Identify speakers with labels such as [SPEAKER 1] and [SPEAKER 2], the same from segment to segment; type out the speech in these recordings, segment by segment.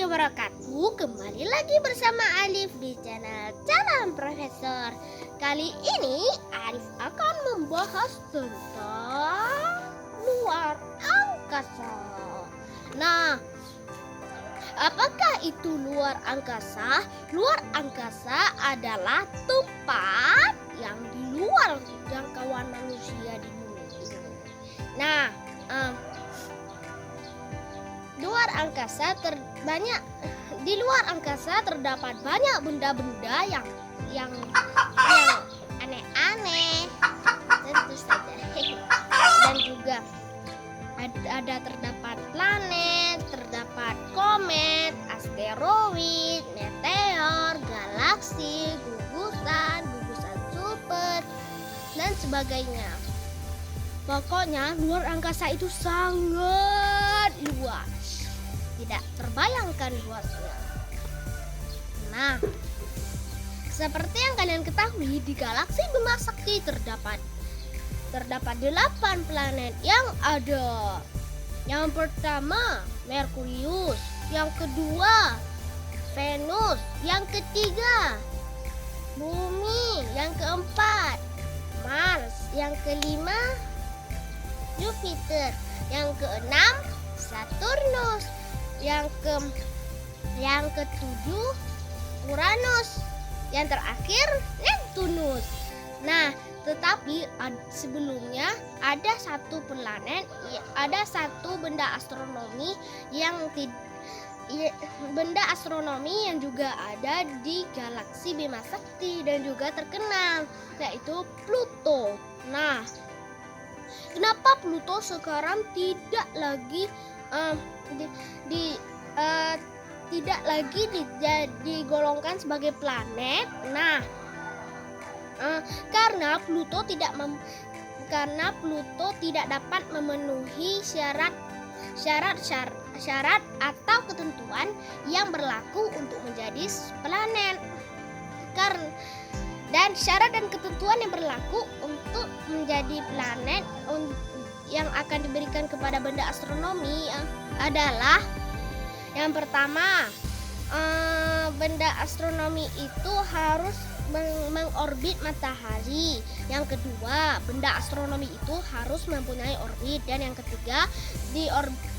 [SPEAKER 1] wabarakatuh. Kembali lagi bersama Alif di channel Calon Profesor. Kali ini Alif akan membahas tentang luar angkasa. Nah, apakah itu luar angkasa? Luar angkasa adalah tempat yang di luar jangkauan manusia di bumi ini. Nah, di luar angkasa terdapat banyak benda-benda yang aneh-aneh, tentu saja. Dan juga terdapat planet, terdapat komet, asteroid, meteor, galaksi, gugusan super, dan sebagainya. Pokoknya luar angkasa itu sangat luas, tidak terbayangkan luasnya. Nah, seperti yang kalian ketahui, di galaksi Bima Sakti terdapat 8 planet yang ada. Yang pertama Merkurius, yang kedua Venus, yang ketiga Bumi, yang keempat Mars, yang kelima Jupiter, yang keenam Saturnus, yang ketujuh Uranus, yang terakhir Neptunus. Nah, tetapi sebelumnya ada satu benda astronomi yang juga ada di galaksi Bima Sakti dan juga terkenal, yaitu Pluto. Nah, kenapa Pluto sekarang tidak lagi digolongkan sebagai planet? Nah, karena Pluto tidak dapat memenuhi syarat atau ketentuan yang berlaku untuk menjadi planet. Dan syarat dan ketentuan yang berlaku untuk menjadi planet yang akan diberikan kepada benda astronomi adalah: yang pertama, benda astronomi itu harus mengorbit matahari. Yang kedua, benda astronomi itu harus mempunyai orbit. Dan yang ketiga, di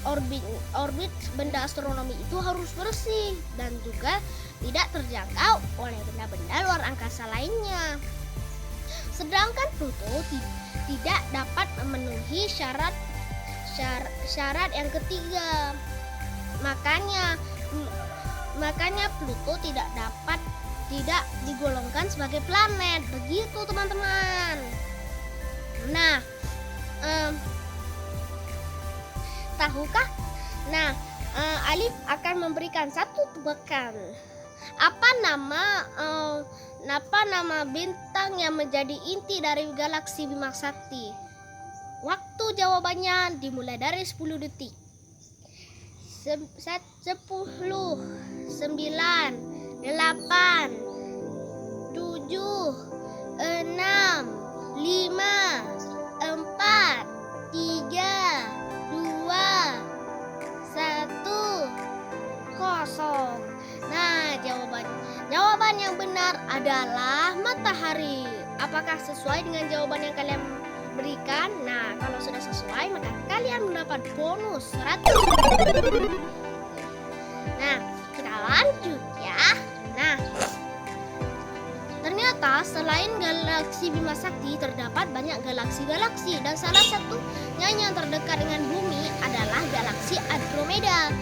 [SPEAKER 1] orbit benda astronomi itu harus bersih dan juga tidak terjangkau oleh benda-benda luar angkasa lainnya. Sedangkan Pluto tidak dapat memenuhi syarat yang ketiga. Makanya Pluto tidak digolongkan sebagai planet. Begitu, teman-teman. Nah, tahukah? Nah, Alif akan memberikan satu tebakan. Apa nama bintang yang menjadi inti dari galaksi Bima Sakti? Waktu jawabannya dimulai dari 10 detik. 10, 9, 8, 7, 6, 5, 4, 3, 2, 1, 0. Nah, jawaban yang benar adalah matahari. Apakah sesuai dengan jawaban yang kalian berikan? Nah, kalau sudah sesuai, maka kalian mendapat bonus 100. Nah, kita lanjut ya. Nah, ternyata selain galaksi Bima Sakti terdapat banyak galaksi-galaksi, dan salah satunya yang terdekat dengan bumi adalah galaksi Andromeda.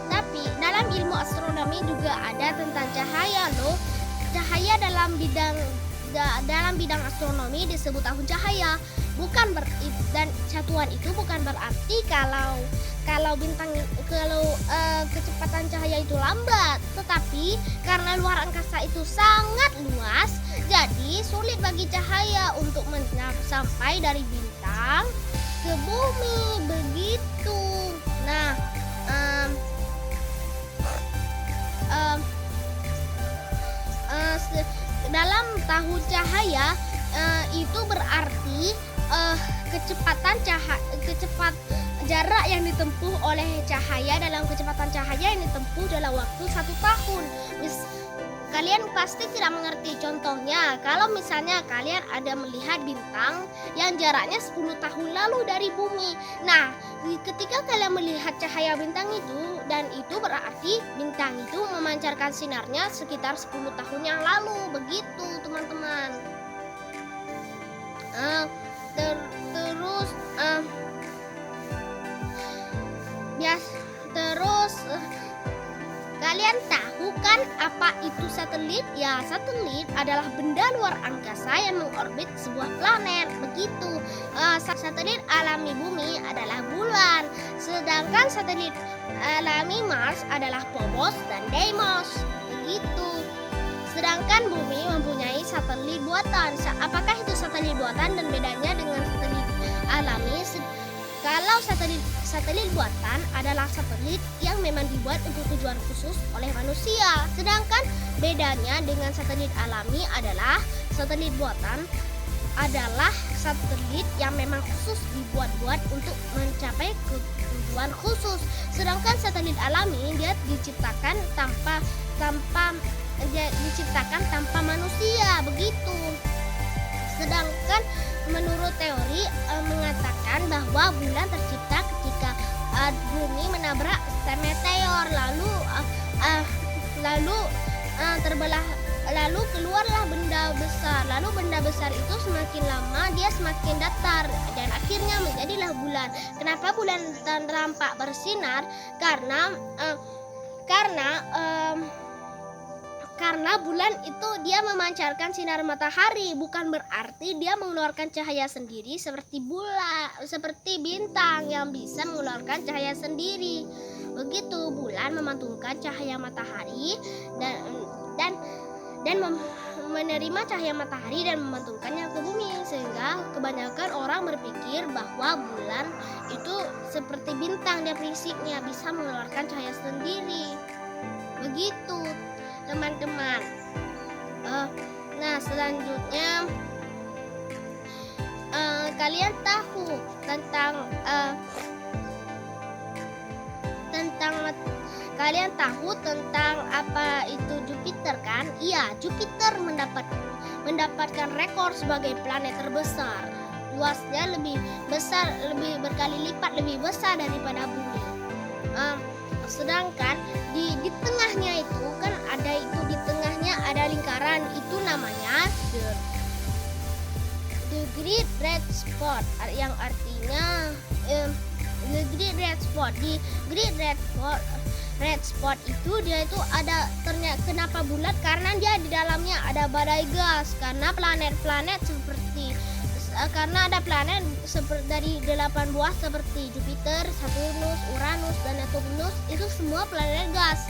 [SPEAKER 1] Tapi dalam ilmu astronomi juga ada tentang cahaya loh. Cahaya dalam bidang astronomi disebut tahun cahaya. Dan satuan itu bukan berarti kalau kecepatan cahaya itu lambat, tetapi karena luar angkasa itu sangat luas, jadi sulit bagi cahaya untuk sampai dari bintang ke bumi. Begitu. Nah, dalam tahun cahaya itu berarti jarak yang ditempuh oleh cahaya dalam kecepatan cahaya yang ditempuh dalam waktu 1 tahun. Kalian pasti tidak mengerti. Contohnya, kalau misalnya kalian ada melihat bintang yang jaraknya 10 tahun lalu dari bumi. Nah, ketika kalian melihat cahaya bintang itu, dan itu berarti bintang itu memancarkan sinarnya sekitar 10 tahun yang lalu. Begitu, teman-teman. Kalian tahu kan apa itu satelit? Ya, satelit adalah benda luar angkasa yang mengorbit sebuah planet. Begitu. Satelit alami bumi adalah bulan, sedangkan satelit alami Mars adalah Phobos dan Deimos. Begitu. Sedangkan bumi mempunyai satelit buatan. Apakah itu satelit buatan dan bedanya dengan satelit alami? Kalau satelit buatan adalah satelit yang memang dibuat untuk tujuan khusus oleh manusia. Sedangkan bedanya dengan satelit alami adalah satelit buatan adalah satelit yang memang khusus dibuat untuk mencapai tujuan khusus. Sedangkan satelit alami dia diciptakan tanpa manusia. Begitu. Sedangkan menurut teori mengatakan bahwa bulan tercipta ketika bumi menabrak meteor, lalu keluarlah benda besar. Lalu benda besar itu semakin lama dia semakin datar dan akhirnya menjadilah bulan. Kenapa bulan tampak bersinar? Karena bulan itu dia memancarkan sinar matahari, bukan berarti dia mengeluarkan cahaya sendiri seperti bintang yang bisa mengeluarkan cahaya sendiri. Begitu, bulan memantulkan cahaya matahari dan menerima cahaya matahari dan memantulkannya ke bumi, sehingga kebanyakan orang berpikir bahwa bulan itu seperti bintang, dia prinsipnya bisa mengeluarkan cahaya sendiri. Begitu, teman-teman. Nah, selanjutnya kalian tahu tentang apa itu Jupiter kan? Iya, Jupiter mendapatkan rekor sebagai planet terbesar. Luasnya lebih berkali lipat lebih besar daripada bumi. Sedangkan di tengahnya itu kan di tengahnya ada lingkaran, itu namanya the Great Red Spot, yang artinya the Great Red Spot. Di Great Red Spot itu dia itu ada, ternyata kenapa bulat? Karena dia di dalamnya ada badai gas, karena ada planet dari 8 buah seperti Jupiter, Saturnus, Uranus, dan Neptunus, itu semua planet gas.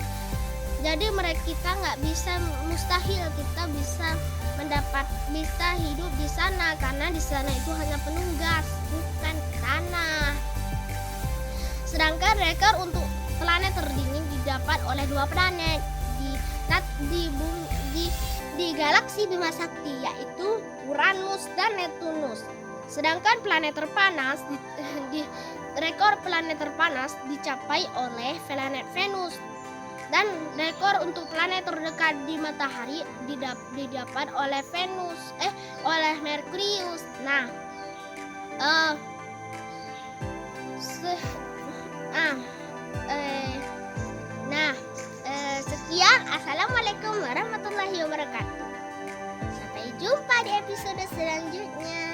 [SPEAKER 1] Jadi kita nggak bisa, mustahil kita bisa hidup di sana, karena di sana itu hanya penuh gas, bukan tanah. Sedangkan rekor untuk planet terdingin didapat oleh 2 planet di galaksi Bima Sakti, yaitu Uranus dan Neptunus. Sedangkan planet terpanas rekor planet terpanas dicapai oleh planet Venus, dan rekor untuk planet terdekat di matahari didapat oleh oleh Merkurius. Sekian. Assalamualaikum warahmatullahi wabarakatuh. Sampai jumpa di episode selanjutnya.